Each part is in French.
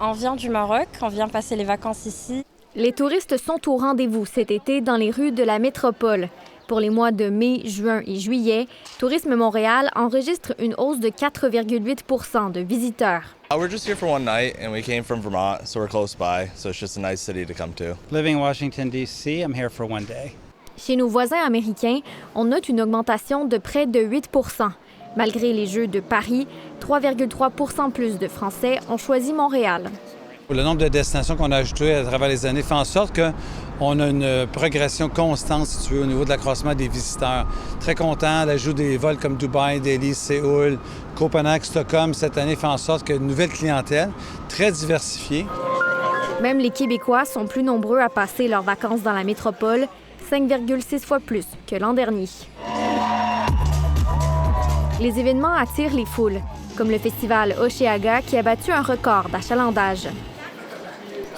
On vient du Maroc, on vient passer les vacances ici. Les touristes sont au rendez-vous cet été dans les rues de la métropole. Pour les mois de mai, juin et juillet, Tourisme Montréal enregistre une hausse de 4,8 % de visiteurs. We're just here for one night and we came from Vermont, so we're close by, so it's just a nice city to come to. Living in Washington, D.C., I'm here for one day. Chez nos voisins américains, on note une augmentation de près de 8 %. Malgré les Jeux de Paris, 3,3 % plus de Français ont choisi Montréal. Le nombre de destinations qu'on a ajoutées à travers les années fait en sorte qu'on a une progression constante, si tu veux, au niveau de l'accroissement des visiteurs. Très content, l'ajout des vols comme Dubaï, Delhi, Séoul, Copenhague, Stockholm, cette année fait en sorte qu'il y a une nouvelle clientèle, très diversifiée. Même les Québécois sont plus nombreux à passer leurs vacances dans la métropole, 5,6 fois plus que l'an dernier. Les événements attirent les foules, comme le festival Osheaga qui a battu un record d'achalandage.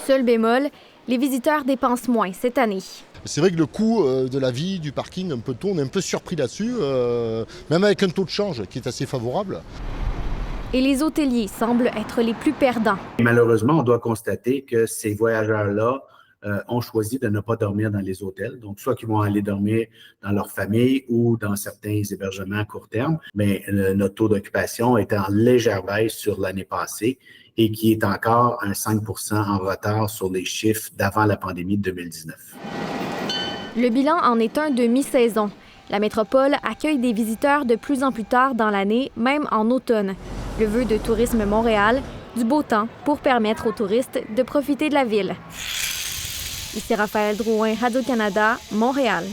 Seul bémol, les visiteurs dépensent moins cette année. C'est vrai que le coût de la vie, du parking, un peu tôt, on est un peu surpris là-dessus, même avec un taux de change qui est assez favorable. Et les hôteliers semblent être les plus perdants. Malheureusement, on doit constater que ces voyageurs-là ont choisi de ne pas dormir dans les hôtels. Donc, soit qu'ils vont aller dormir dans leur famille ou dans certains hébergements à court terme, mais notre taux d'occupation est en légère baisse sur l'année passée et qui est encore un 5 % en retard sur les chiffres d'avant la pandémie de 2019. Le bilan en est un de mi-saison. La métropole accueille des visiteurs de plus en plus tard dans l'année, même en automne. Le vœu de Tourisme Montréal, du beau temps pour permettre aux touristes de profiter de la ville. Ici Raphaël Drouin, Radio-Canada, Montréal.